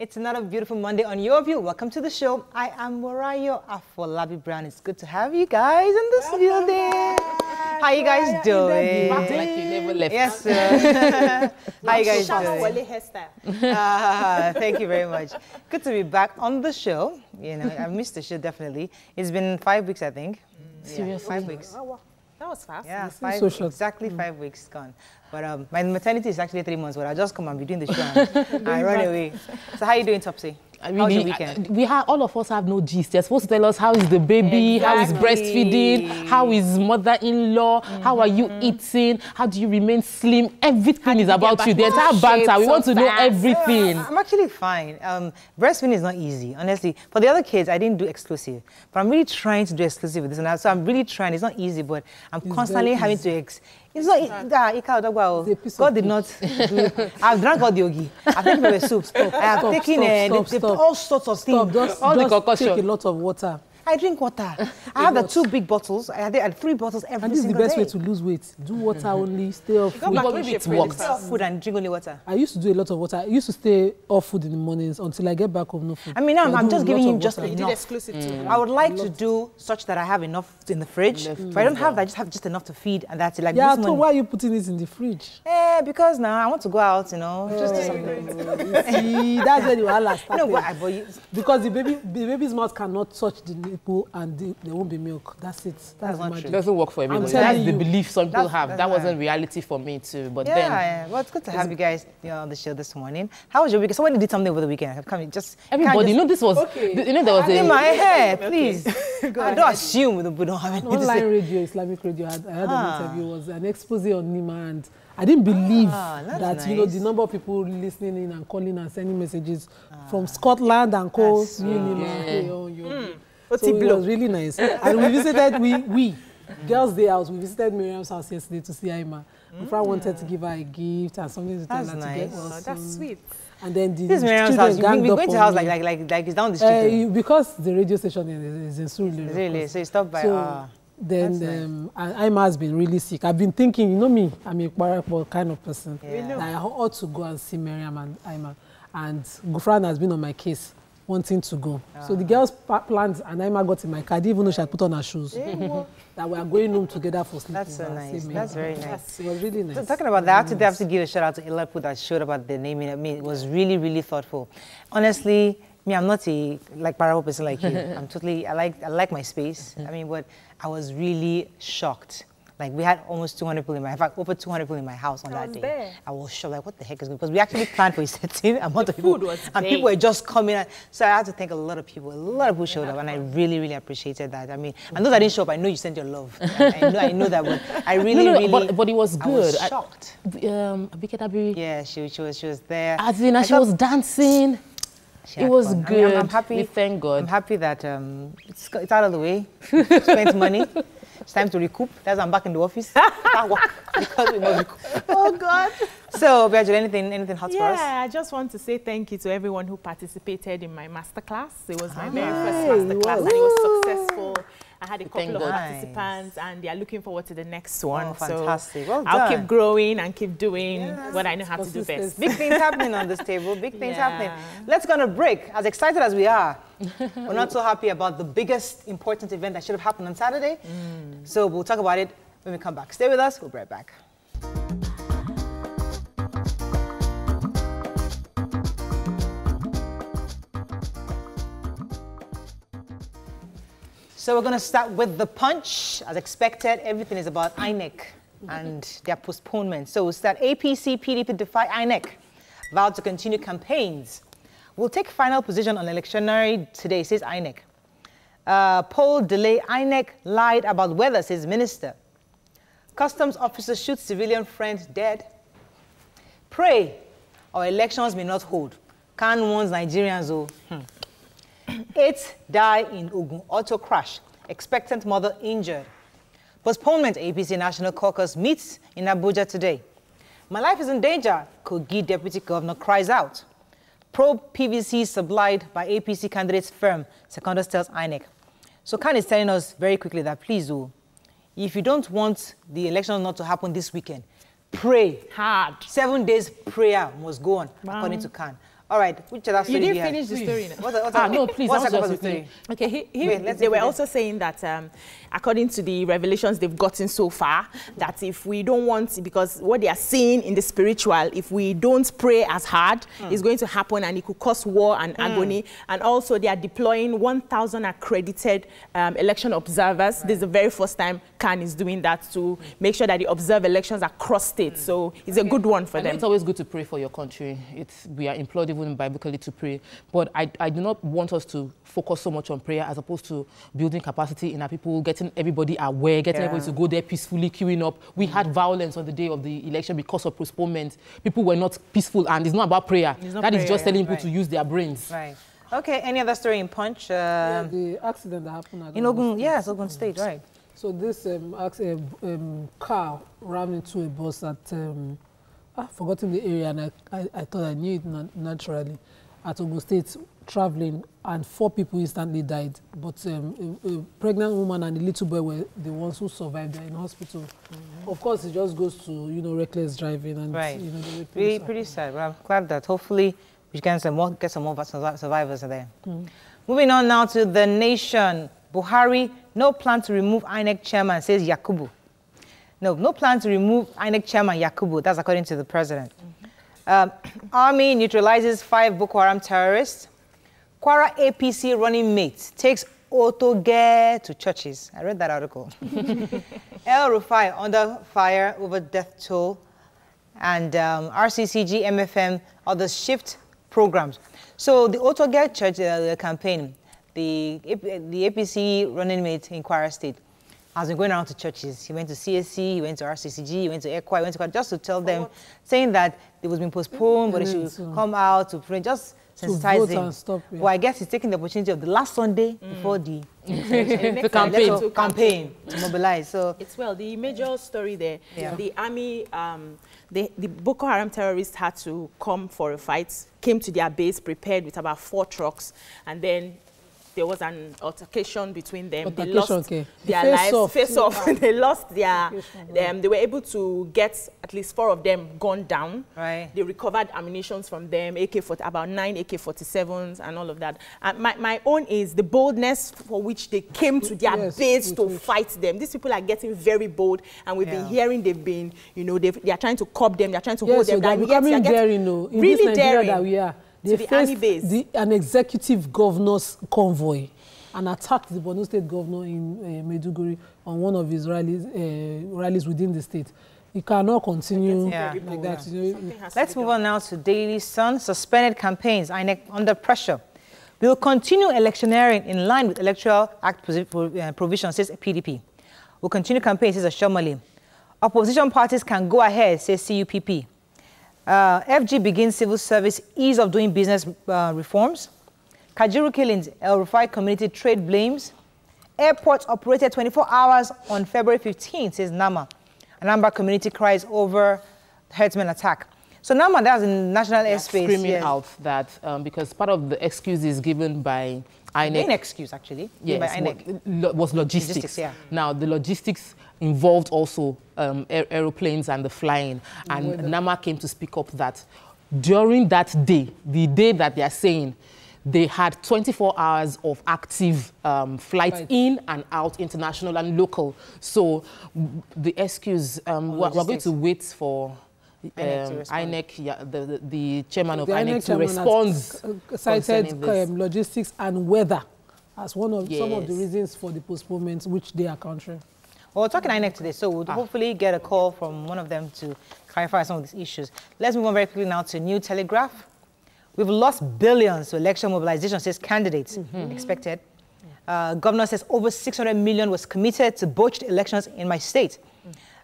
It's another beautiful Monday on Your View. Welcome to the show. I am Morayo Afolabi Brown. It's good to have you guys in this building. How you guys doing? Like you never left. Yes, sir. How you guys doing? Thank you very much. Good to be back on the show. You know, I missed the show definitely. It's been 5 weeks, I think. Seriously? 5 weeks. Oh, wow. That was fast. Yeah, exactly 5 weeks gone. But my maternity is actually 3 months, but I just come and be doing the show and I run away. So how are you doing, Topsy? How's your weekend? All of us have no gist. They're supposed to tell us how is the baby, how is breastfeeding, how is mother-in-law, how are you eating, how do you remain slim? Everything is about you. The entire banter, we want to know everything. I'm actually fine. Breastfeeding is not easy, honestly. For the other kids, I didn't do exclusive, but I'm really trying to do exclusive with this one. So I'm really trying. It's not easy, but I'm constantly having to it's not God did not do. I've drank all the yogi. I've taken my soup. I have taken all sorts of things. Just take a lot of water. I drink water. I have the 2 big bottles. I had 3 bottles every single day. And this is the best way to lose weight. Do water only, stay off food. Stay off food and drink only water. I used to do a lot of water. I used to stay off food in the mornings until I get back home, no food. I mean, now I'm just giving him just enough. enough. Exclusive too. I would like to do such that I have enough in the fridge. If I don't have that, I just have just enough to feed, and that's it. Like yeah, so why are you putting it in the fridge? Because now I want to go out, you know. Just do something. See, that's where you are last. No, because the baby's mouth cannot touch the nipple and there won't be milk. That's it. That's not magic. It doesn't work for everybody. That's the belief some people have. That wasn't reality for me too. But then, well, it's good to have you guys on the show this morning. How was your weekend? Somebody did something over the weekend. Everybody, you know, this was. Okay. You know, there was in my hair, please. I don't assume we don't have anything to say. Online radio, Islamic radio. I had an interview. It was an expose on Nima, and I didn't believe that nice. You know, the number of people listening in and calling and sending messages from Scotland and co. So it was really nice. And we visited, Girls' Day Out, we visited Miriam's house yesterday to see Aima. My friend wanted to give her a gift and something to tell her to get well. That's sweet. And then this Miriam's house, you've been going to house like it's down the street. Because the radio station is in Surulere. Really? So you stopped by... Then Aima has been really sick. I've been thinking, you know me, I'm a Kwarapol kind of person. Yeah. I ought to go and see Miriam and Aima. And Gufran has been on my case, wanting to go. So the girls planned, and Aima got in my car. I didn't even know she had put on her shoes. That we are going home together for sleeping. That's so nice. That's very nice. It was really nice. So talking about that, I have to give a shout out to Ilapu that showed about the naming. I mean, it was really, really thoughtful. Honestly, I'm not a parable person like you. I like my space. I mean, but I was really shocked. Like, we had almost 200 people in over 200 people in my house on that day. I was shocked, like, what the heck is going on? Because we actually planned for a certain amount of people. And people were just coming. So I had to thank a lot of people. A lot of people showed up, and I really, really appreciated that. I mean, and those that didn't show up, I know you sent your love. I know that, but I really, but it was good. I was shocked. Yeah, she was there. She was dancing. It was good. I'm happy. We thank God. I'm happy that it's out of the way. Spent money. It's time to recoup. That's why I'm back in the office. Can't work because we must recoup. Oh God. So, Virgil, anything hot for us? Yeah, I just want to say thank you to everyone who participated in my masterclass. It was my very first masterclass, and it was successful. I had a couple of participants, and they are looking forward to the next one. Oh, fantastic. Well done. I'll keep growing and keep doing what I know how to do best. Big things happening on this table. Big things happening. Let's go on a break. As excited as we are, we're not so happy about the biggest important event that should have happened on Saturday. So we'll talk about it when we come back. Stay with us. We'll be right back. So we're going to start with the punch. As expected, everything is about INEC and their postponement. So we'll start. APC, PDP defy INEC, vowed to continue campaigns. We'll take final position on electioneering today, says INEC. Poll delay, INEC lied about weather, says minister. Customs officer shoots civilian friend dead. Pray our elections may not hold. Can warns Nigerians, 8 die in Ogun auto crash. Expectant mother injured. Postponement APC National Caucus meets in Abuja today. My life is in danger, Kogi Deputy Governor cries out. Probe PVC supplied by APC candidates firm, Secondus tells INEC. So Khan is telling us very quickly that please, if you don't want the election not to happen this weekend, pray hard. 7 days prayer must go on, according to Khan. All right, which other story You do didn't finish the story. No, please. What's I the was story? saying. Okay, Wait, they were also saying that according to the revelations they've gotten so far, that if we don't want, because what they are seeing in the spiritual, if we don't pray as hard, it's going to happen and it could cause war and agony. And also they are deploying 1,000 accredited election observers. This is the very first time CAN is doing that to make sure that they observe elections across states. So it's a good one for them. It's always good to pray for your country. We are implored even biblically to pray. But I do not want us to focus so much on prayer as opposed to building capacity in our people, getting everybody aware, getting everybody to go there peacefully, queuing up. We had violence on the day of the election because of postponement. People were not peaceful, and it's not about prayer. That is just telling people to use their brains. Right. Okay, any other story in Punch? The accident that happened in Ogun, yes, Ogun State, right. So this car rammed into a bus at, I've forgotten the area, and I thought I knew it naturally, at Ogun State, traveling, and 4 people instantly died. But a pregnant woman and a little boy were the ones who survived. They're in hospital. Of course, it just goes to, reckless driving. And, right. Pretty sad. Well, I'm glad that hopefully we can get some more survivors there. Moving on now to The Nation. Buhari, no plan to remove INEC chairman, says Yakubu. No plan to remove INEC chairman Yakubu. That's according to the president. Army neutralizes 5 Boko Haram terrorists. Kwara APC running mate takes Otoge to churches. I read that article. El Rufai under fire over death toll. And RCCG, MFM, others shift programs. So the Otoge church campaign, the APC running mate in Kwara State, has been going around to churches. He went to CSC, he went to RCCG, he went to ECWA, he went to just to tell them, saying that it was being postponed, but they should come out to pray, just sensitizing. Well, I guess he's taking the opportunity of the last Sunday before the campaign to mobilize. So it's the major story there. Yeah. The army, the Boko Haram terrorists had to come for a fight, came to their base prepared with about 4 trucks, and then there was an altercation between them. They lost their lives. Face off. They lost their. They were able to get at least 4 of them gunned down. Right. They recovered ammunitions from them, about 9 AK-47s and all of that. And my own is the boldness for which they came to their base to fight them. These people are getting very bold, and we've been hearing they've been, they are trying to curb them. They are trying to hold them. They're becoming daring, in really this Nigeria that we are. They faced an executive governor's convoy and attacked the Borno State governor in Maiduguri on one of his rallies within the state. It cannot continue like that. Let's move on now to Daily Sun. Suspended campaigns, INEC under pressure. We will continue electioneering in line with Electoral Act provision, says PDP. We'll continue campaigns, says Ashomali. Opposition parties can go ahead, says CUPP. FG begins civil service ease of doing business reforms. Kajuru killings, El Rufai community trade blames. Airports operated 24 hours on February 15th, says Nama. Anambra community cries over herdsmen attack. So Nama, that's in national airspace. Screaming out that because part of the excuses given by INEC. Main excuse, actually. Yes, by INEC. Was logistics. Now, the logistics involved also aeroplanes and the flying. And Nama came to speak up that during that day, the day that they are saying, they had 24 hours of active flights in and out, international and local. So the excuse, we're going to wait for INEC, the chairman of INEC to respond. Cited logistics and weather as one of some of the reasons for the postponement, which they are countering. Well, we're talking INEC today, so we'll hopefully get a call from one of them to clarify some of these issues. Let's move on very quickly now to New Telegraph. We've lost billions to election mobilization, says candidates expected. Governor says over 600 million was committed to botched elections in my state.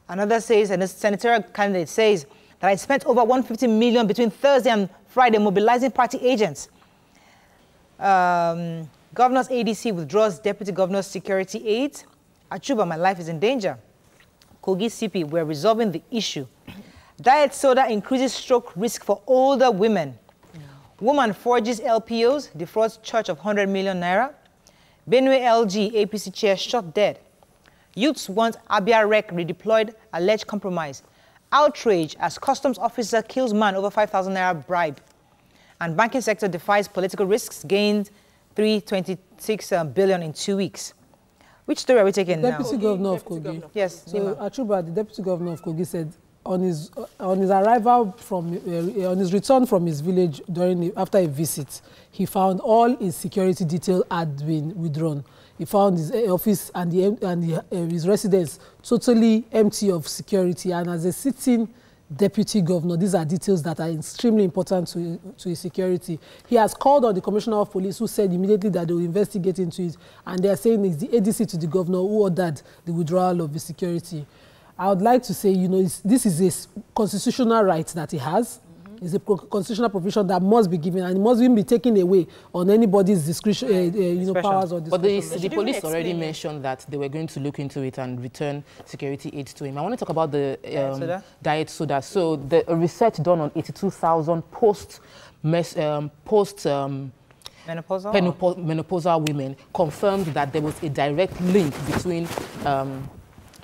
Another says, and a senatorial candidate says, that I spent over 150 million between Thursday and Friday mobilizing party agents. Governor's ADC withdraws deputy governor's security aid. Achuba, my life is in danger. Kogi CP, we're resolving the issue. Diet soda increases stroke risk for older women. Woman forges LPOs, defrauds church of 100 million naira. Benue LG, APC chair shot dead. Youths want Abia Rec redeployed, alleged compromise. Outrage as customs officer kills man over 5,000 naira bribe. And banking sector defies political risks, gained 326 billion in 2 weeks. Which story are we taking now? Deputy Governor of Kogi. Yes. So Achuba, the Deputy Governor of Kogi, said on his arrival from on his return from his village after a visit, he found all his security detail had been withdrawn. He found his office and his residence totally empty of security. And as a sitting Deputy Governor, these are details that are extremely important to his security. He has called on the Commissioner of Police, who said immediately that they will investigate into it. And they are saying it's the ADC to the governor who ordered the withdrawal of the security. I would like to say, this is a constitutional right that he has. It's a constitutional provision that must be given, and it must even be taken away on anybody's discretion, powers or discretion. But the police already mentioned that they were going to look into it and return security aids to him. I want to talk about the diet soda. So the research done on 82,000 menopausal women confirmed that there was a direct link between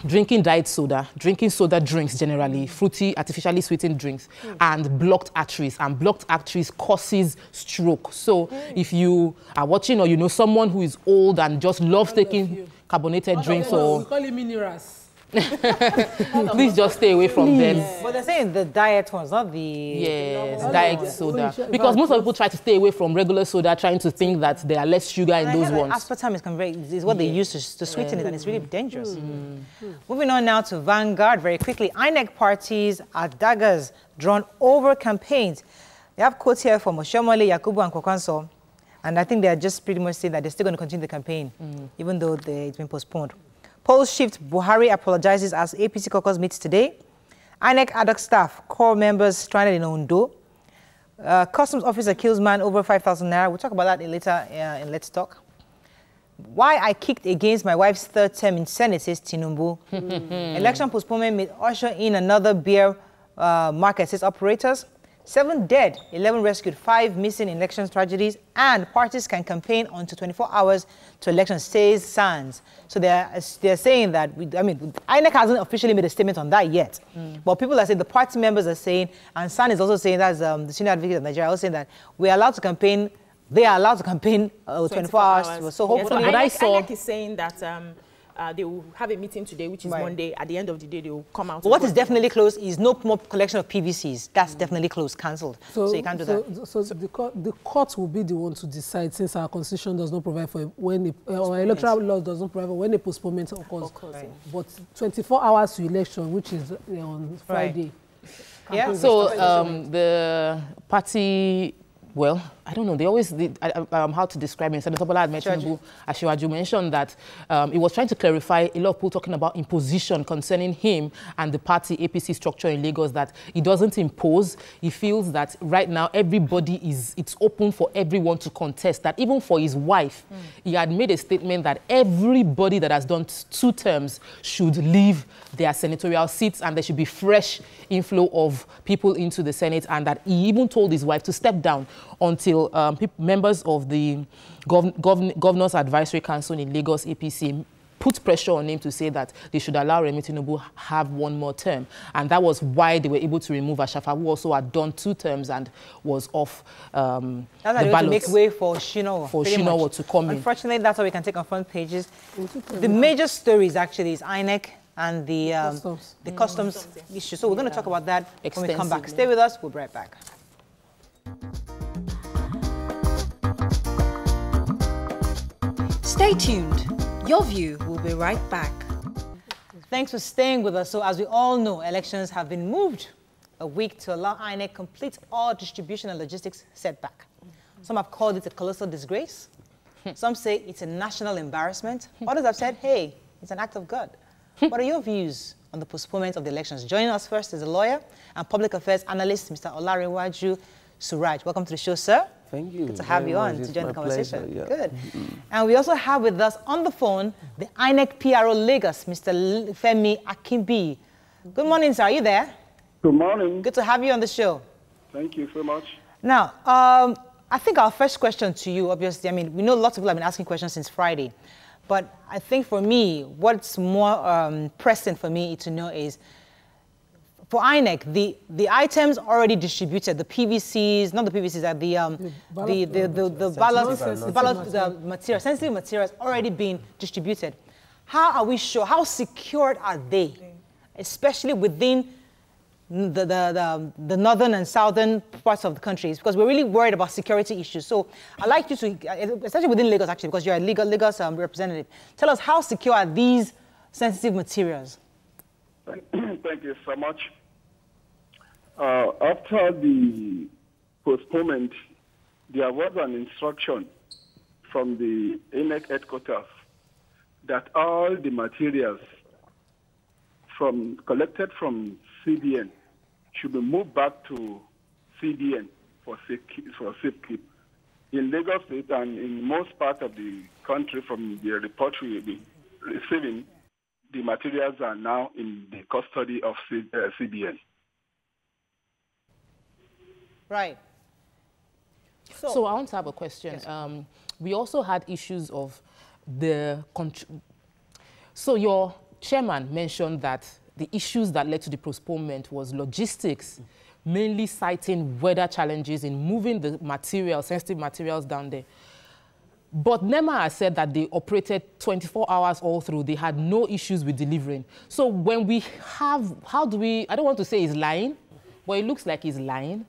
drinking diet soda, drinking soda drinks generally, fruity, artificially sweetened drinks, and blocked arteries. And blocked arteries causes stroke. So if you are watching or you know someone who is old and just loves taking carbonated drinks or... We call it minerals. Please just stay away from them. But they're saying the diet ones, not the... Yes, diet soda. Because most of people try to stay away from regular soda, trying to think that there are less sugar in those ones. Aspartame is what they use to sweeten it, and it's really dangerous. Moving on now to Vanguard, very quickly. INEC parties are daggers drawn over campaigns. They have quotes here from Oshomole, Yakubu, and Kokanso, and I think they are just pretty much saying that they're still going to continue the campaign, even though it's been postponed. Polls shift, Buhari apologizes as APC caucus meets today. INEC ad hoc staff, core members stranded in Ondo. Customs officer kills man over 5,000 naira. We'll talk about that later in Let's Talk. Why I kicked against my wife's third term in Senate, says Tinubu. Election postponement may usher in another bear market, says operators. 7 dead, 11 rescued, 5 missing in election tragedies, and parties can campaign until 24 hours to election, says SANS. So they're saying that, INEC hasn't officially made a statement on that yet. But people are saying, the party members are saying, and SAN is also saying, that's the senior advocate of Nigeria, also saying that we are allowed to campaign, they are allowed to campaign 24 hours. So hopefully... Yeah, so INEC is saying that... they will have a meeting today, which is Monday. At the end of the day, they will come out. But what is definitely closed is no more collection of PVCs. That's definitely closed, cancelled. So you can't do that. So the court will be the one to decide, since our constitution does not provide for when our electoral law does not provide for when a postponement occurs. Right. But 24 hours to election, which is on Friday. Right. Yeah. So the party. Well, I don't know. They always did, how to describe it. Senator Bola Ashwaju mentioned that he was trying to clarify a lot of people talking about imposition concerning him and the party APC structure in Lagos, that he doesn't impose. He feels that right now it's open for everyone to contest, that even for his wife, he had made a statement that everybody that has done 2 terms should leave their senatorial seats and there should be fresh inflow of people into the Senate, and that he even told his wife to step down until members of the Governor's Advisory Council in Lagos, APC, put pressure on him to say that they should allow Remi Tinubu have 1 more term. And that was why they were able to remove Ashafa, who also had done 2 terms and was off the ballot. To make way for Shinowo. For Shinowo to come in. Unfortunately, that's all we can take on front pages. The major stories actually is INEC and the customs issue. So we're going to talk about that when we come back. Stay with us. We'll be right back. Stay tuned. Your View will be right back. Thanks for staying with us. So as we all know, elections have been moved a week to allow INEC complete all distribution and logistics setback. Some have called it a colossal disgrace. Some say it's a national embarrassment. Others have said, hey, it's an act of God. What are your views on the postponement of the elections? Joining us first is a lawyer and public affairs analyst, Mr. Olarewaju Suraj. Welcome to the show, sir. Thank you. Good to have you on to join the conversation. Pleasure, yeah. Good. And we also have with us on the phone the INEC PRO Lagos, Mr. Femi Akimbi. Good morning, sir. Are you there? Good morning. Good to have you on the show. Thank you so much. Now, I think our first question to you, obviously, we know lots of people have been asking questions since Friday, but I think for me, what's more pressing for me to know is, for INEC, the items already distributed, the PVCs, not the PVCs, the material, sensitive materials already being distributed. How are we sure? How secured are they, especially within the northern and southern parts of the countries? Because we're really worried about security issues. So I'd like you to, especially within Lagos, actually, because you're a Lagos representative, tell us how secure are these sensitive materials? Thank you so much. After the postponement, there was an instruction from the INEC headquarters that all the materials collected from CBN should be moved back to CBN for safekeep. In Lagos State and in most parts of the country, from the report we will be receiving, the materials are now in the custody of CBN. Right. So I want to have a question. Yes. We also had issues of the... So your chairman mentioned that the issues that led to the postponement was logistics, mainly citing weather challenges in moving the materials, sensitive materials down there. But NEMA has said that they operated 24 hours all through. They had no issues with delivering. So when we have, how do we, I don't want to say he's lying, but it looks like he's lying.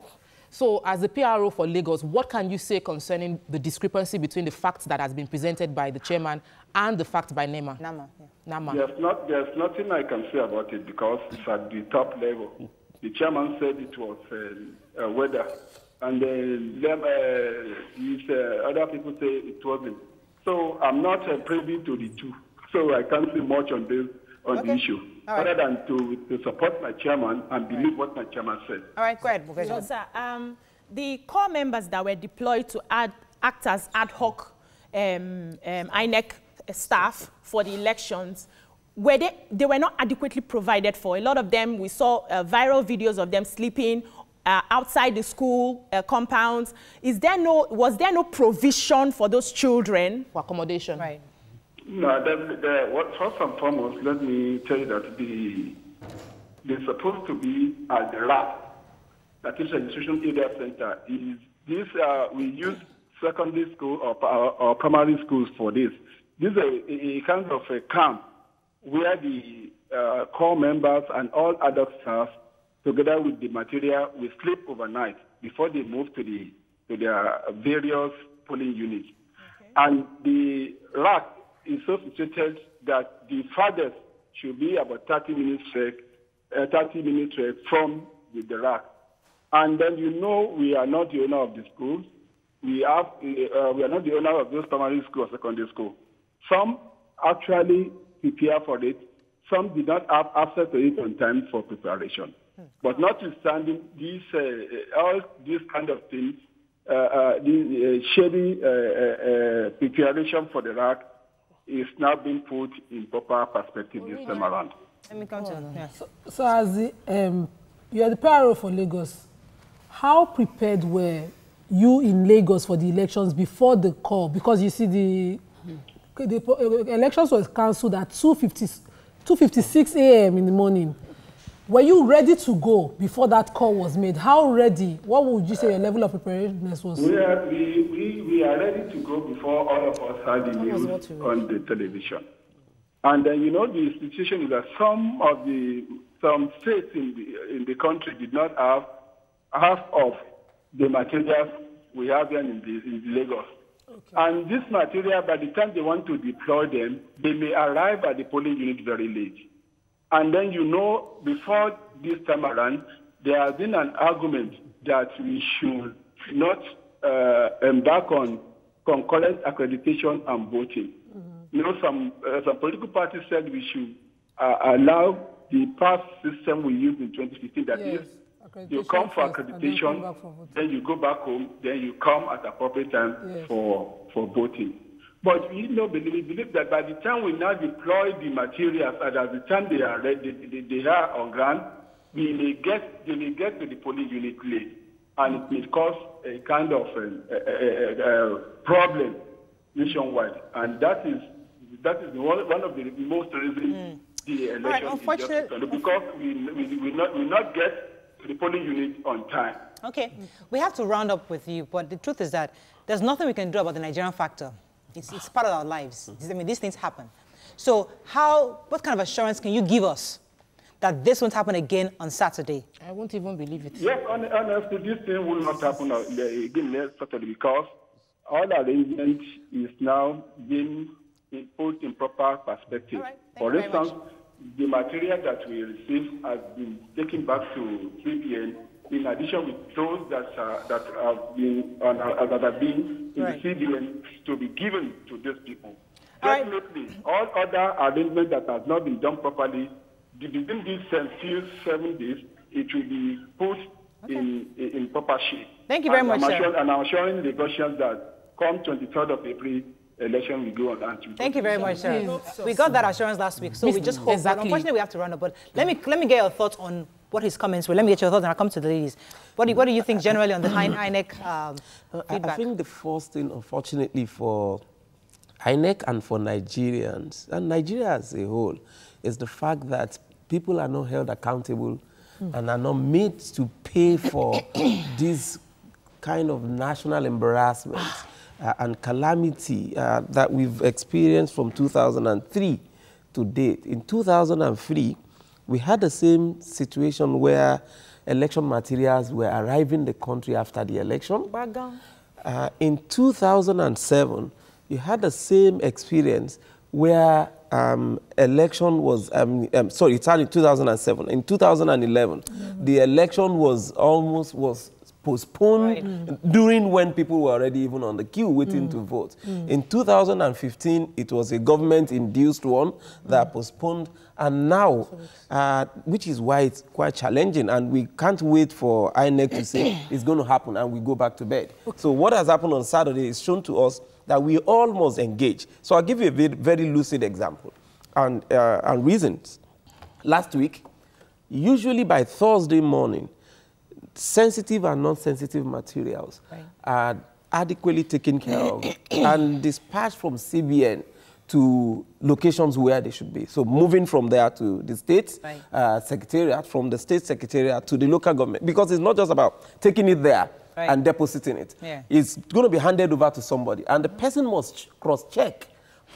So as the PRO for Lagos, what can you say concerning the discrepancy between the facts that has been presented by the chairman and the facts by NEMA? NEMA. There's nothing I can say about it because it's at the top level. The chairman said it was weather. And other people say it wasn't. So I'm not privy to the two. So I can't say much on this the issue, other than to support my chairman and believe what my chairman said. All right, go ahead. So, sir, the core members that were deployed to act as ad hoc INEC staff for the elections, they were not adequately provided for. A lot of them, we saw viral videos of them sleeping outside the school compounds. Was there no provision for those children for accommodation? Right. No, first and foremost, let me tell you that they're supposed to be at the RAP, that is Registration Area Center. We use secondary school or primary schools for this. This is a kind of a camp where the core members and all other staff, together with the material, will sleep overnight before they move to their various polling units. Okay. And the rack is so situated that the farthest should be about 30 minutes trek from the rack. And then we are not the owner of the schools. We are not the owner of those primary school or secondary school. Some actually prepare for it. Some did not have access to it on time for preparation. But notwithstanding all these kind of things, the shady preparation for the rack is now being put in proper perspective this time around. Let me come to that. So as you are the PRO for Lagos, how prepared were you in Lagos for the elections before the call? Because you see the elections was cancelled at 2:56 a.m. in the morning. Were you ready to go before that call was made? How ready? What would you say your level of preparedness was? We are ready to go before all of us had the news on the television. And then, the situation is that some states in the country did not have half of the materials we have here in Lagos. Okay. And this material, by the time they want to deploy them, they may arrive at the polling unit very late. And then, before this time around, there has been an argument that we should not embark on concurrent accreditation and voting. Mm-hmm. Some political parties said we should allow the past system we used in 2015, that is, you come for accreditation, then you go back home, then you come at appropriate time for voting. But we believe that by the time we now deploy the materials and at the time they are ready, they are on ground, they may get to the polling unit late, and it may cause a kind of problem nationwide, and that is one of the most reasons the election is just because we not get to the polling unit on time. Okay, we have to round up with you, but the truth is that there's nothing we can do about the Nigerian factor. It's part of our lives. I mean, these things happen. So what kind of assurance can you give us that this won't happen again on Saturday? I won't even believe it. Yes, honestly, this thing will not happen again next Saturday because all arrangement is now being put in proper perspective. Right. For instance, the material that we received has been taken back to CPN in addition with those that have been in the CBN to be given to these people. Definitely, all other arrangements that have not been done properly, within these few 7 days, it will be put in proper shape. Thank you very much, sir. And I'm assuring the Gaussians that come 23rd of April, election will go on. Thank you very much, sir. We got that assurance last week, so we just hope. Exactly. Unfortunately, we have to run up. But let me get your thoughts on what his comments were. Let me get your thoughts, and I'll come to the ladies. What do you think generally on the INEC feedback? I think the first thing, unfortunately, for INEC and for Nigerians, and Nigeria as a whole, is the fact that people are not held accountable and are not made to pay for this kind of national embarrassment and calamity that we've experienced from 2003 to date. In 2003, we had the same situation where election materials were arriving in the country after the election. In 2007, you had the same experience where election was, sorry, it started in 2007. In 2011, the election was postponed during when people were already even on the queue waiting to vote. In 2015, it was a government-induced one that postponed, and now, which is why it's quite challenging, and we can't wait for INEC to say it's going to happen and we go back to bed. So what has happened on Saturday is shown to us that we all must engage. So I'll give you a very lucid example and reasons. Last week, usually by Thursday morning, sensitive and non-sensitive materials are adequately taken care of and dispatched from CBN to locations where they should be. So moving from there to the state secretariat, from the state secretariat to the local government, because it's not just about taking it there and depositing it. It's going to be handed over to somebody, and the person must cross-check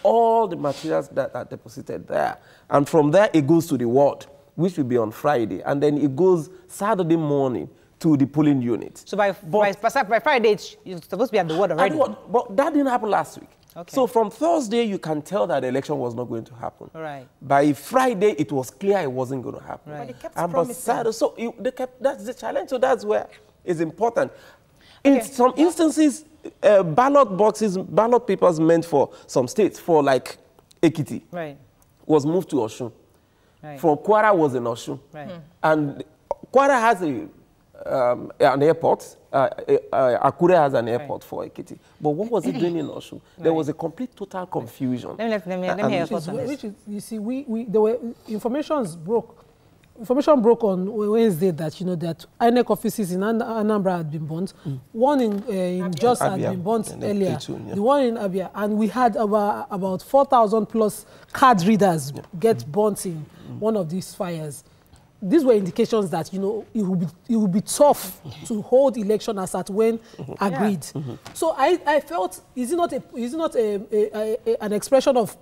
all the materials that are deposited there. And from there, it goes to the ward, which will be on Friday, and then it goes Saturday morning to the polling unit. So by Friday, you're supposed to be at the ward already. But that didn't happen last week. So from Thursday, you can tell that the election was not going to happen. By Friday, it was clear it wasn't going to happen. But they kept promising. Saturday, so that's the challenge. So that's where it's important. In some instances, ballot papers meant for some states, for like Ekiti, was moved to Osun. From Kwara was in Osun. And Kwara has an airport. Akure has an airport for Ekiti. But what was it doing in Osun? There was a complete total confusion. Let me hear your thoughts on this. You see, there were information broke on Wednesday that that INEC offices in Anambra had been burnt. One in Jos had been burnt earlier. The one in Abia, and we had about 4,000 plus card readers get burnt in one of these fires. These were indications that it would be tough to hold election as at when agreed. So I felt is it not an expression of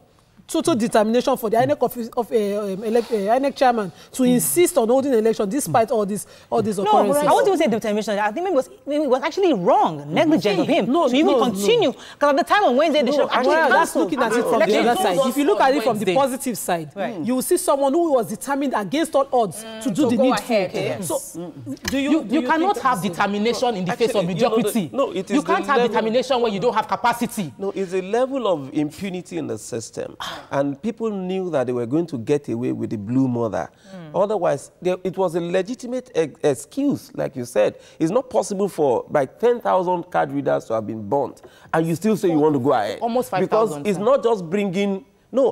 total determination for the INEC office of INEC chairman to insist on holding an election despite all these occurrences? No, I won't even say determination. I think maybe it was actually wrong, negligent of him to even continue. Because at the time on Wednesday, they should have actually that's looking at it from the other side. If you look at it from the positive side, you will see someone who was determined against all odds to do the needful. So, you cannot have determination in the face of mediocrity. You can't have determination when you don't have capacity. No, it's a level of impunity in the system. And people knew that they were going to get away with the blue mother. Otherwise, it was a legitimate excuse, like you said. It's not possible for like 10,000 card readers to have been burnt, and you still say you want to go ahead. Almost 5,000. Because it's not just bringing,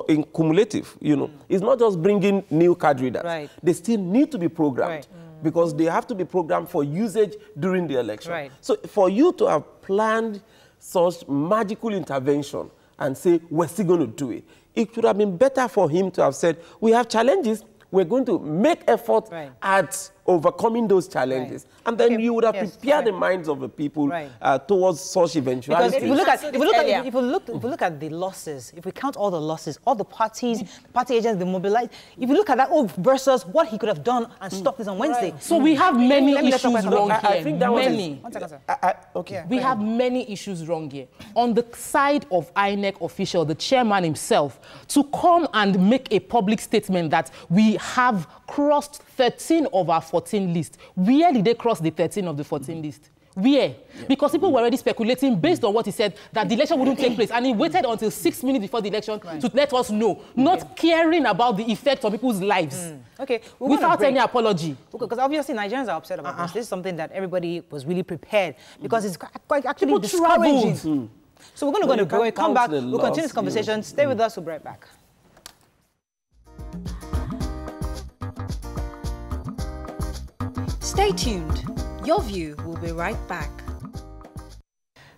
in cumulative, it's not just bringing new card readers. They still need to be programmed. Because they have to be programmed for usage during the election. So for you to have planned such magical intervention and say, we're still going to do it, it would have been better for him to have said, we have challenges, we're going to make effort at overcoming those challenges. And then you would have prepared the minds of the people towards such eventualities. Because if you look at the losses, if we count all the losses, all the parties, party agents, the mobilized, if you look at that versus what he could have done and stopped this on Wednesday. So we have many issues wrong here. I think that many. We have many issues wrong here. On the side of INEC official, the chairman himself, to come and make a public statement that we have crossed 13 of our 14 list. Where did they cross the 13 of the 14 list? Where? Because people were already speculating based on what he said that the election wouldn't take place, and he waited until 6 minutes before the election to let us know, not caring about the effect on people's lives. Okay, without any apology. Because obviously Nigerians are upset about this. This is something that everybody was really prepared because it's quite actually discouraging. So we're going to go to break, come back, we'll continue this conversation. Stay with us, we'll be right back. Stay tuned. Your View will be right back.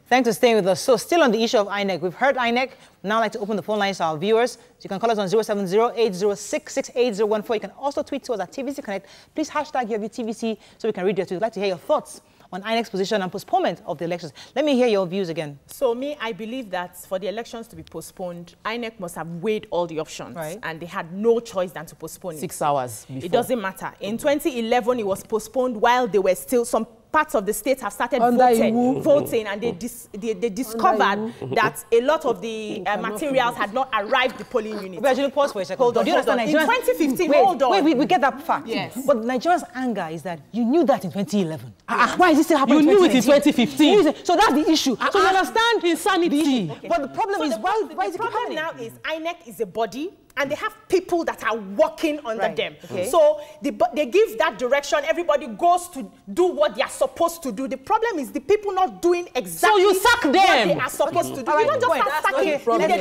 Thanks for staying with us. So still on the issue of INEC, we've heard INEC. Now I'd like to open the phone lines to our viewers. So you can call us on 070-806-68014. You can also tweet to us at TVC Connect. Please hashtag your TVC so we can read your tweets. We'd like to hear your thoughts on INEC's position and postponement of the elections. Let me hear your views again. So I believe that for the elections to be postponed, INEC must have weighed all the options, and they had no choice than to postpone it. 6 hours before. It doesn't matter. In 2011, it was postponed while there were still some parts of the state have started voting, and they discovered that a lot of the materials had not arrived the polling unit. We actually pause for a second. Hold on. In 2015, hold on. We get that fact. Yes. But Nigerians' anger is that you knew that in 2011. Why is it still happening? You knew it in 2015. So that's the issue. So you understand insanity. But the problem is why is it happening? Now is INEC is a body, and they have people that are working under them. So they give that direction. Everybody goes to do what they are supposed to do. The problem is the people not doing exactly what they are supposed to do. You don't just start sacking.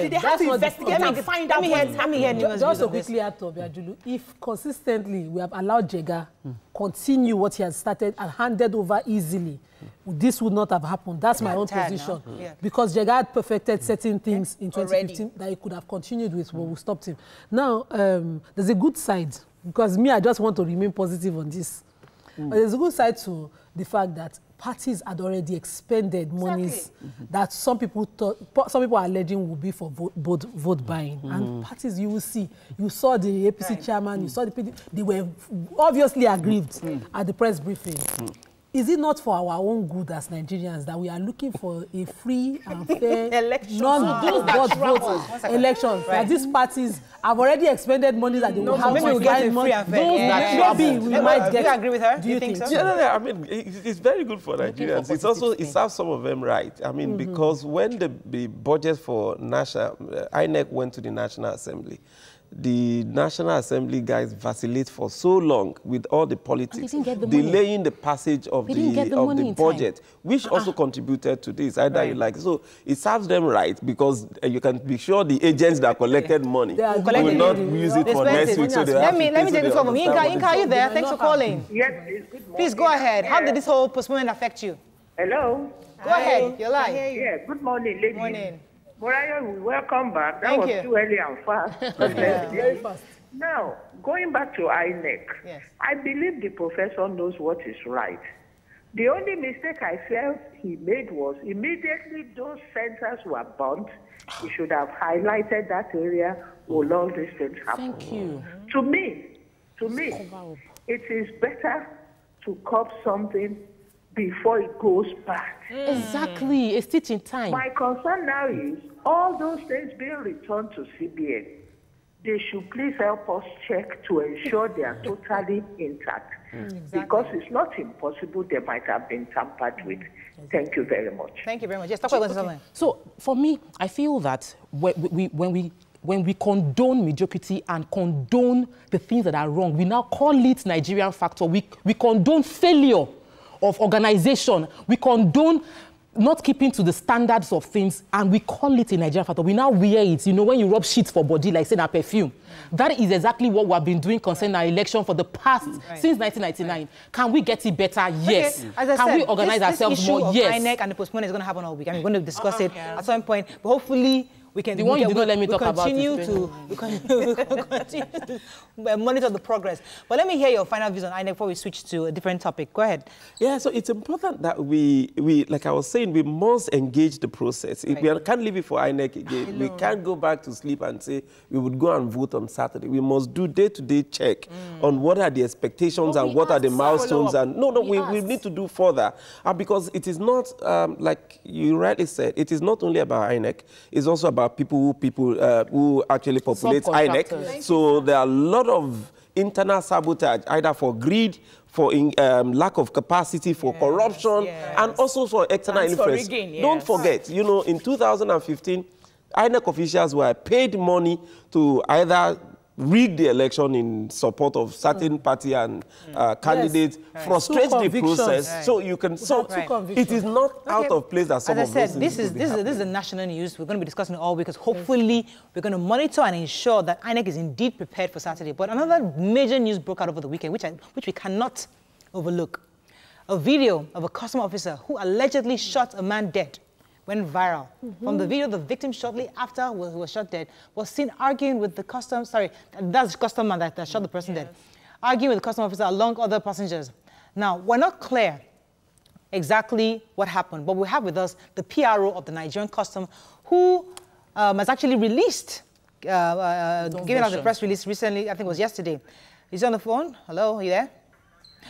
They have to investigate and find out what's happening. Just to quickly add to Obiajulu, if consistently we have allowed Jega continue what he has started and handed over easily, this would not have happened. That's my own position. Because Jega had perfected certain things in 2015 that he could have continued with, but we stopped him. Now, there's a good side, because I just want to remain positive on this. But there's a good side to the fact that parties had already expended monies that some people are alleging will be for vote buying. And parties, you will see, you saw the APC chairman, you saw the PD, they were obviously aggrieved at the press briefing. Is it not for our own good as Nigerians that we are looking for a free and fair non-vote elections? That these parties have already expended money that they will have to get money. Maybe we might get. Do you agree with her? Do you think so? Yeah, I mean, it's very good for Nigerians. It's also, it serves some of them right. I mean, because when the budget for INEC went to the National Assembly, the National Assembly guys vacillate for so long with all the politics, delaying the passage of the budget, which also contributed to this, either you like. So it serves them right, because you can be sure the agents that collected money will not use it for next week. So let me take this from Inka, are you there? Thanks for calling. Yes, please. Good morning. Please go ahead. How did this whole postponement affect you? Hello. Go ahead. You're live. Yeah, good morning, ladies. Good morning. Moraya, welcome back. That was too early and fast. Very fast. Now, going back to INEC, I believe the professor knows what is right. The only mistake I felt he made was immediately those centers were burnt. He should have highlighted that area where all these things happen. Thank you. To me, it is better to cop something before it goes bad. Exactly, a stitch in time. My concern now is all those things being returned to CBN. They should please help us check to ensure they are totally intact. Because it's not impossible they might have been tampered with. Thank you very much. Thank you very much. Yes, talk about something. So for me, I feel that when we condone mediocrity and condone the things that are wrong, we now call it Nigerian factor. We condone failure of organization. We condone not keeping to the standards of things, and we call it a Nigerian factor. We now wear it. You know, when you rub sheets for body, like saying a perfume. That is exactly what we have been doing concerning our election for the past, since 1999. Can we get it better? Yes. Okay. As I said, we organize ourselves more? Yes. INEC and the postponement is going to happen all week. I'm going to discuss it at some point. But hopefully, we can. The one you did not let me talk about. Continue to monitor the progress. But let me hear your final views on INEC before we switch to a different topic. Go ahead. Yeah, so it's important that we like I was saying, we must engage the process. Right. We can't leave it for INEC again. We can't go back to sleep and say we would go and vote on Saturday. We must do day-to-day check on what are the expectations and what are the milestones. And we need to do further. Because it is not, like you rightly said, it is not only about INEC, it's also about who actually populate INEC. So there are a lot of internal sabotage, either for greed, for lack of capacity, for corruption, and also for external influence. Don't forget, you know, in 2015, INEC officials were paid money to either rig the election in support of certain party and candidates, frustrate the process, so you can. So it is not out of place that some of those things. This is the national news. We're going to be discussing it all week because hopefully we're going to monitor and ensure that INEC is indeed prepared for Saturday. But another major news broke out over the weekend, which we cannot overlook. A video of a custom officer who allegedly shot a man dead went viral. From the video, the victim shortly after he was shot dead was seen arguing with the custom, that's the custom man that shot the person dead, arguing with the custom officer along other passengers. Now, we're not clear exactly what happened, but we have with us the PRO of the Nigerian custom who has actually released, given out the press release recently, I think it was yesterday. He's on the phone. Hello, are you there?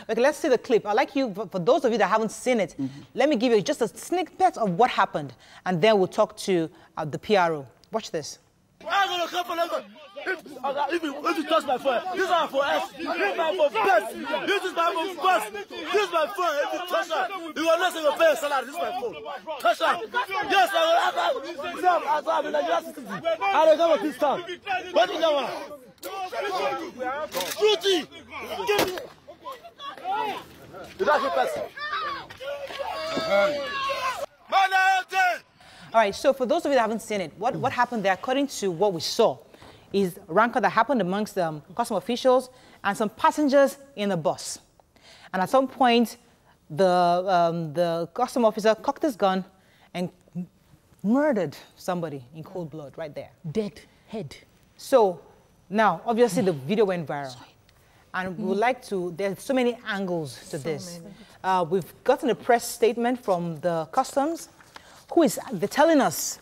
Okay, let's see the clip. I'd like you, for those of you that haven't seen it, let me give you just a snippet of what happened, and then we'll talk to the PRO. Watch this. I'm going to come for them. If you touch my phone, this is my phone F. This is my phone best. This is my phone best. This is my phone. If you touch that, you will not say your pay salary. This is my phone. Touch that. Yes, I will have a Nigerian citizen. I don't come with this town. What do you want? Fruity! Give me. All right, so for those of you that haven't seen it, what happened there, according to what we saw, is rancor that happened amongst custom officials and some passengers in the bus. And at some point, the custom officer cocked his gun and murdered somebody in cold blood right there. Dead head. So now, obviously, the video went viral. And we would like to, there's so many angles to this. We've gotten a press statement from the customs they're telling us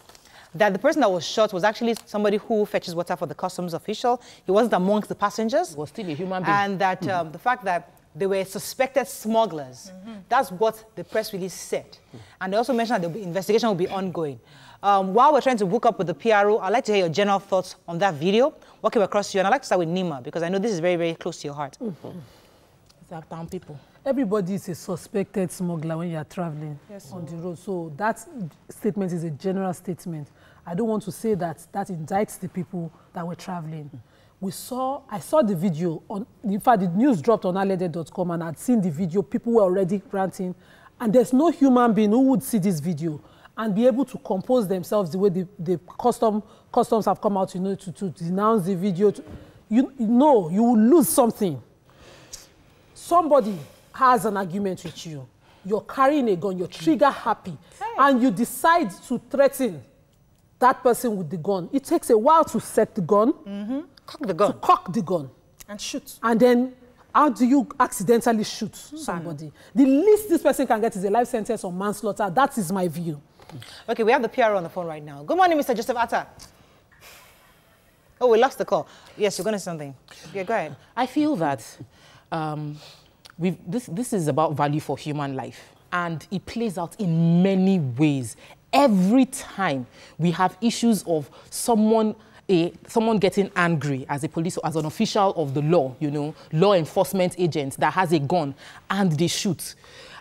that the person that was shot was actually somebody who fetches water for the customs official. He wasn't amongst the passengers. He was still a human being. And that the fact that they were suspected smugglers, that's what the press release said. And they also mentioned that the investigation will be ongoing. While we're trying to hook up with the PRO, I'd like to hear your general thoughts on that video. What came across you? And I'd like to start with Nima, because I know this is very, very close to your heart. It's uptown people. Everybody is a suspected smuggler when you are traveling on the road. So that statement is a general statement. I don't want to say that indicts the people that were traveling. I saw the video, in fact, the news dropped on alede.com, and I'd seen the video. People were already ranting. And there's no human being who would see this video and be able to compose themselves the way the customs have come out, to denounce the video. You will lose something. Somebody has an argument with you. You're carrying a gun, you're trigger happy, and you decide to threaten that person with the gun. It takes a while to set the gun, cock the gun. to cock the gun. And shoot. And then, how do you accidentally shoot somebody? The least this person can get is a life sentence or manslaughter. That is my view. Okay, we have the PRO on the phone right now. Good morning, Mr. Joseph Atta. Oh, we lost the call. Yes, you're going to say something. Yeah, go ahead. I feel that this is about value for human life, and it plays out in many ways. Every time we have issues of someone getting angry as a police, as an official of the law, law enforcement agent that has a gun and they shoot.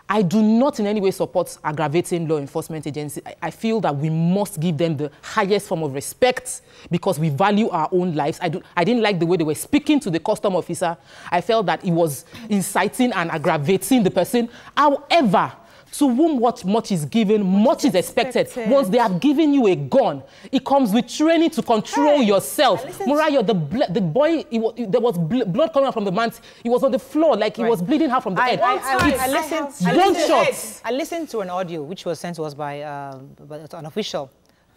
I do not in any way support aggravating law enforcement agencies. I feel that we must give them the highest form of respect because we value our own lives. I didn't like the way they were speaking to the custom officer. I felt that it was inciting and aggravating the person. However, to whom what much is given, much is expected. Once they have given you a gun, it comes with training to control yourself. Murayo, the boy, there was blood coming out from the man. He was on the floor, like he was bleeding out from the head. I listened to an audio which was sent to us by an official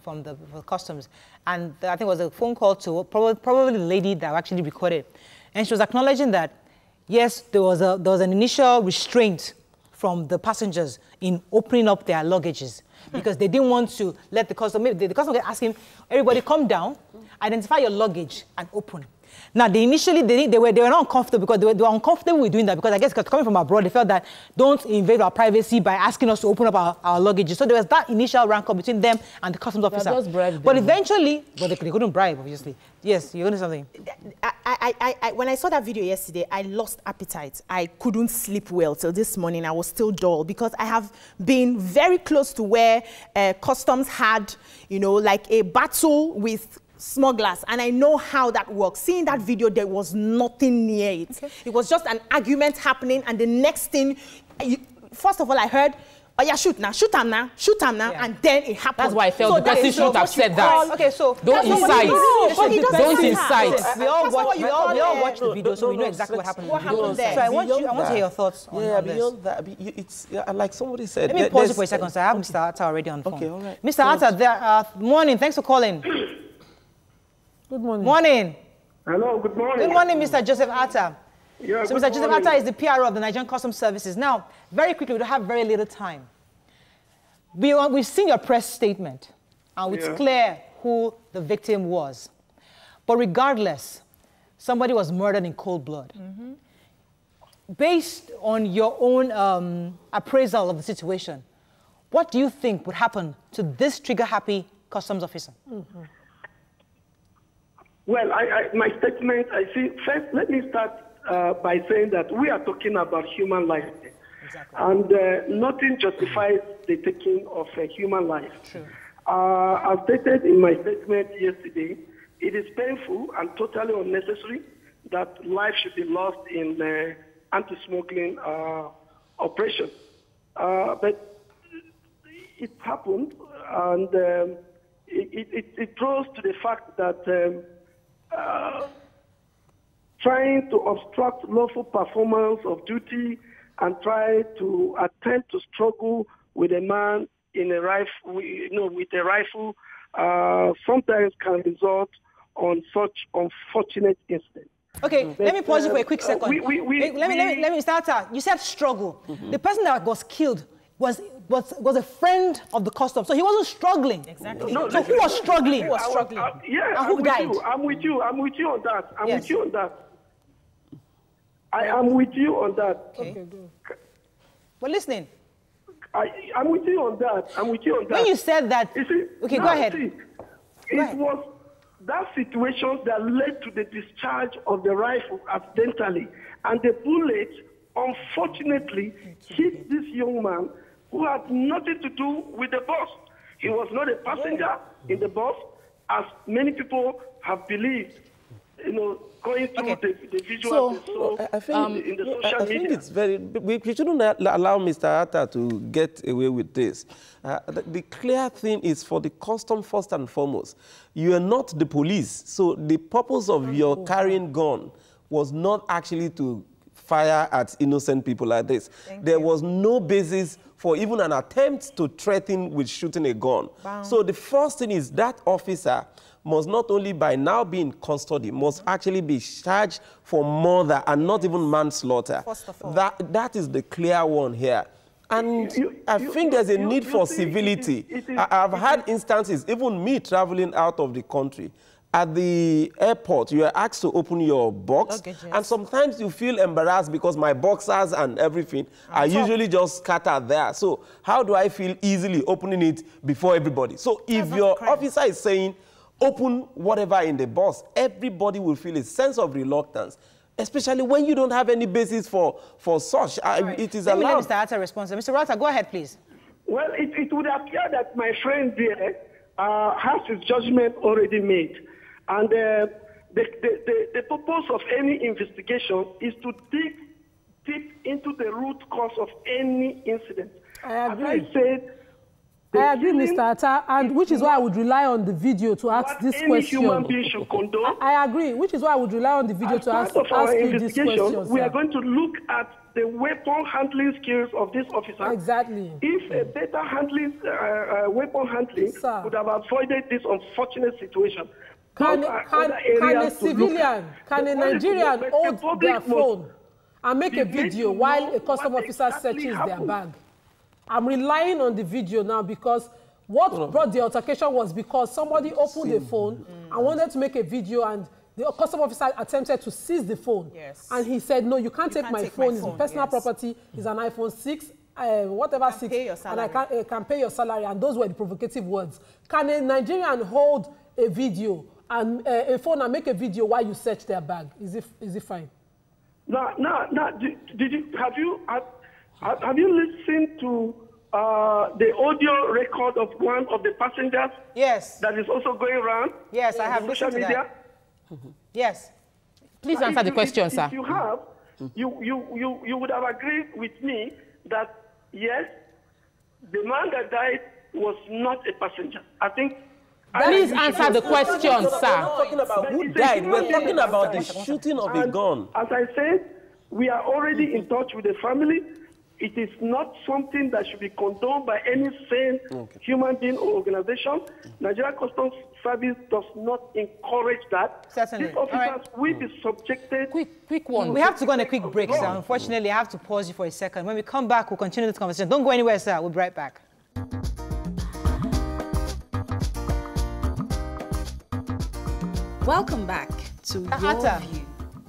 from the customs. And I think it was a phone call to probably the lady that actually recorded. And she was acknowledging that, yes, there was an initial restraint from the passengers in opening up their luggages because they didn't want to let the customer, the customer was asking, everybody come down, identify your luggage and open. Now, they were not uncomfortable because they were uncomfortable with doing that because I guess coming from abroad, they felt that don't invade our privacy by asking us to open up our luggage. So there was that initial rancor between them and the customs officer. But eventually, they couldn't bribe, obviously. Yes, you're going to say something. When I saw that video yesterday, I lost appetite. I couldn't sleep well till this morning. I was still dull because I have been very close to where customs had, like a battle with smugglers, and I know how that works. Seeing that video, there was nothing near it. Okay. It was just an argument happening, and the next thing, first of all, I heard, oh yeah, shoot now, yeah. And then it happened. That's why I felt the person should have said that. Okay, so don't incite. Don't incite. We all watch the video, so we know exactly what happened. What happened there? So I want to hear your thoughts on this. Beyond that, it's like somebody said. Let me pause you for a second, so I have Mr. Atta already on the phone. Okay, all right. Mr. Atta, morning. Thanks for calling. Good morning. Morning. Hello, good morning. Good morning, Mr. Joseph Atta. Yeah, so Mr. Joseph Atta is the PRO of the Nigerian Customs Services. Now, very quickly, we don't have very little time. We've seen your press statement, and it's clear who the victim was. But regardless, somebody was murdered in cold blood. Mm-hmm. Based on your own appraisal of the situation, what do you think would happen to this trigger-happy customs officer? Mm-hmm. Well, my statement, first, let me start by saying that we are talking about human life. Exactly. And nothing justifies the taking of a human life. True. As stated in my statement yesterday, it is painful and totally unnecessary that life should be lost in anti-smuggling operation. But it happened, and it draws to the fact that trying to obstruct lawful performance of duty and try to attempt to struggle with a man in a rifle, with a rifle, sometimes can result on such unfortunate incidents. Okay, let me pause you for a quick second. Let me start out. You said struggle. Mm-hmm. The person that was killed was a friend of the customs, so he wasn't struggling. Exactly. No, so who was struggling? Who was struggling? And who died? I'm with you on that. I'm with you on that. I am with you on that. Okay. We're listening. I'm with you on that. When you said that, okay, go ahead. It was that situation that led to the discharge of the rifle accidentally, and the bullet, unfortunately, hit this young man who had nothing to do with the bus. He was not a passenger in the bus, as many people have believed. Going through the visual. So I think in the social media. It's very. We shouldn't allow Mr. Atta to get away with this. The clear thing is for the custom first and foremost. You are not the police, so the purpose of your carrying gun was not actually to fire at innocent people like this. There was no basis for even an attempt to threaten with shooting a gun. Wow. So the first thing is that officer must not only by now be in custody, must actually be charged for murder and not even manslaughter. First of all. That is the clear one here. And I think there's a need for civility. I've had instances, even me traveling out of the country, at the airport, you are asked to open your box, and sometimes you feel embarrassed because my boxers and everything are usually just scattered there. So how do I feel easily opening it before everybody? So if your officer is saying, open whatever in the box, everybody will feel a sense of reluctance, especially when you don't have any basis for such. It is allowed. Let Mr. Atta respond. Mr. Atta, go ahead, please. Well, it would appear that my friend there has his judgment already made. And the purpose of any investigation is to dig deep into the root cause of any incident. I agree. As I said, I agree, Mr. Atta, and which is why I would rely on the video to ask this question. Any human being should condone. I agree, which is why I would rely on the video to ask you this question. We are going to look at the weapon handling skills of this officer. Exactly. If a better weapon handling would have avoided this unfortunate situation. Can a civilian, can a Nigerian hold their phone and make a video while a custom officer searches their bag? I'm relying on the video now because what brought the altercation was because somebody opened the phone and wanted to make a video, and the custom officer attempted to seize the phone. Yes. And he said, no, you can't take my phone. It's personal property. It's an iPhone 6, whatever 6, and I can pay your salary. And those were the provocative words. Can a Nigerian hold a video and a phone and make a video while you search their bag? Is it fine? No. Have you listened to the audio record of one of the passengers? Yes. That is also going around. Yes, I have listened to that. Yes. Please answer the question, sir. If you have, you would have agreed with me that yes, the man that died was not a passenger. I think. Please answer the question, sir. We're not talking about who died. We're talking about the shooting of a gun. As I said, we are already in touch with the family. It is not something that should be condoned by any sane human being or organization. Nigerian Customs Service does not encourage that. Certainly. These officers will be subjected. Quick one. We have to go on a quick break, sir. Unfortunately, I have to pause you for a second. When we come back, we'll continue this conversation. Don't go anywhere, sir. We'll be right back. Welcome back to Your View.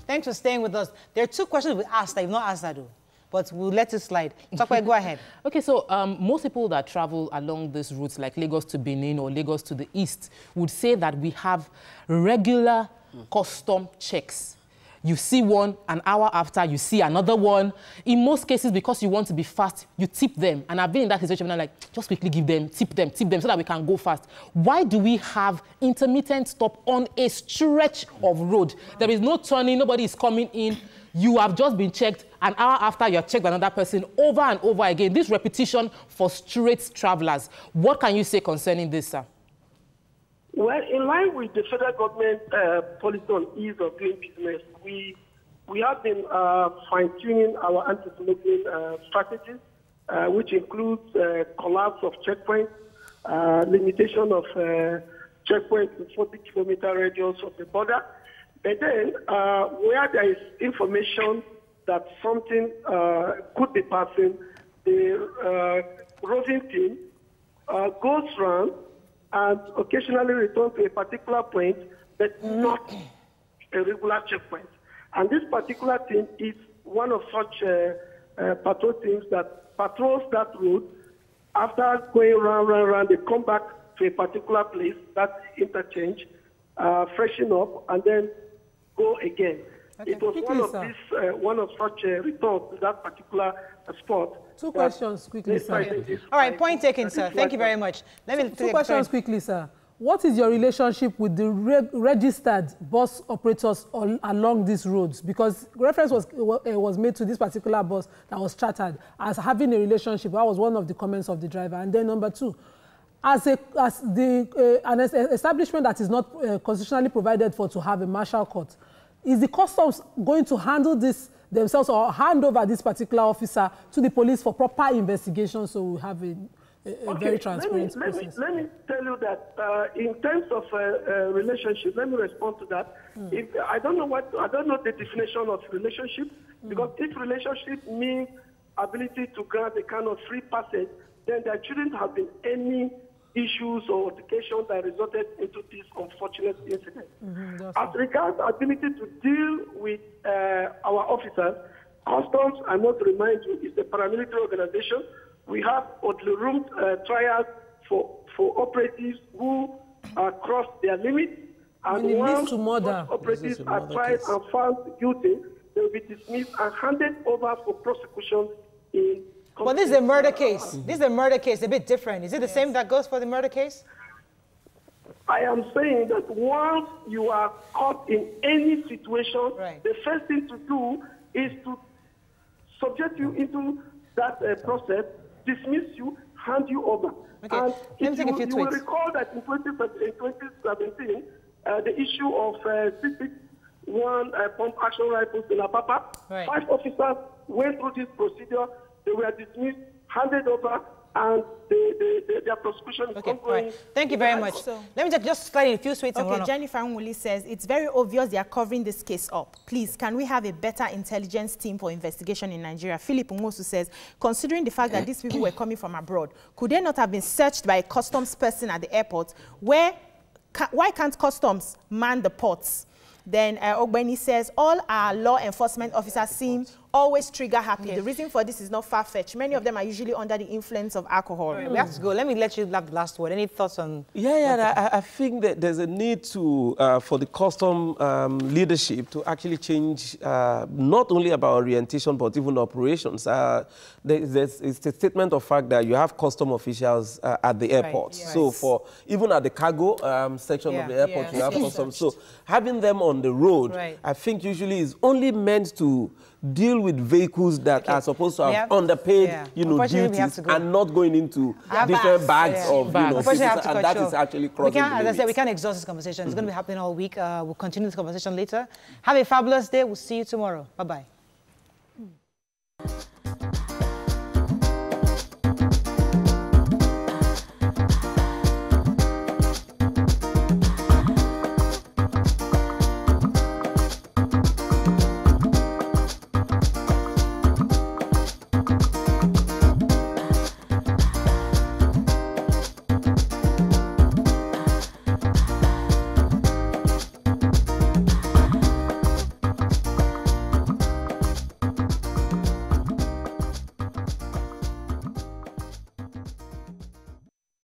Thanks for staying with us. There are two questions we asked that you've not answered, though. But we'll let it slide. Tokwe, go ahead. Okay, so most people that travel along these routes, like Lagos to Benin or Lagos to the east, would say that we have regular custom checks. You see one, an hour after, you see another one. In most cases, because you want to be fast, you tip them. And I've been in that situation, and I'm like, just quickly give them, tip them, so that we can go fast. Why do we have intermittent stop on a stretch of road? There is no turning, nobody is coming in. You have just been checked. An hour after, you have checked another person over and over again. This repetition frustrates travelers. What can you say concerning this, sir? Well, in line with the federal government policy on ease of doing business, we have been fine-tuning our anti-smuggling strategies, which includes collapse of checkpoints, limitation of checkpoints to 40-kilometer radius of the border. But then, where there is information that something could be passing, the roving team goes around and occasionally returns to a particular point, but not a regular checkpoint. And this particular team is one of such patrol teams that patrols that route. After going round, they come back to a particular place, that interchange, freshen up, and then go again. Okay. It was one of such returns to that particular spot. Two questions quickly, sir. All right, point taken, sir. Thank you very much. Two questions quickly, sir. What is your relationship with the registered bus operators along these roads? Because reference was made to this particular bus that was chartered as having a relationship. That was one of the comments of the driver. And then number two, an establishment that is not constitutionally provided for to have a martial court, is the customs going to handle this themselves or hand over this particular officer to the police for proper investigation, so we have a very transparent process? Let me tell you that in terms of relationship, let me respond to that. If, I don't know the definition of relationship, because if relationship means ability to grant a kind of free passage, then there shouldn't have been any issues or altercations that resulted into this unfortunate incident. As regards ability to deal with our officers, Customs, I must remind you, is a paramilitary organization. We have orderly room trials for operatives who cross their limits, and once operatives are tried and found guilty, they will be dismissed and handed over for prosecution in. But this is a murder case. This is a murder case, a bit different. Is it the same that goes for the murder case? I am saying that once you are caught in any situation, the first thing to do is to subject you into that process, dismiss you, hand you over. And you will recall that in 2017, the issue of 661 pump action rifles in Apapa, 5 officers went through this procedure. They were dismissed, handed over, and their prosecution is ongoing. Right. Thank you very much. So, let me just slide in a few sweets. Okay, Jennifer Nwuli says, it's very obvious they are covering this case up. Please, can we have a better intelligence team for investigation in Nigeria? Philip Nwosu says, considering the fact that these people were coming from abroad, could they not have been searched by a customs person at the airport? Why can't customs man the ports? Then Ogbeni says, all our law enforcement officers seem always trigger happy. Yes. The reason for this is not far-fetched. Many of them are usually under the influence of alcohol. We have to go. Let me let you have the last word. Any thoughts on... I think that there's a need to for the custom leadership to actually change not only about orientation but even operations. It's a statement of fact that you have custom officials at the airport. Right. So for even at the cargo section of the airport, you have customs. So having them on the road, I think usually is only meant to deal with vehicles that are supposed to have underpaid, duties and not going into different bags of, citizens, and that is actually crossing the limits. As I said, we can't exhaust this conversation. It's going to be happening all week. We'll continue this conversation later. Have a fabulous day. We'll see you tomorrow. Bye-bye.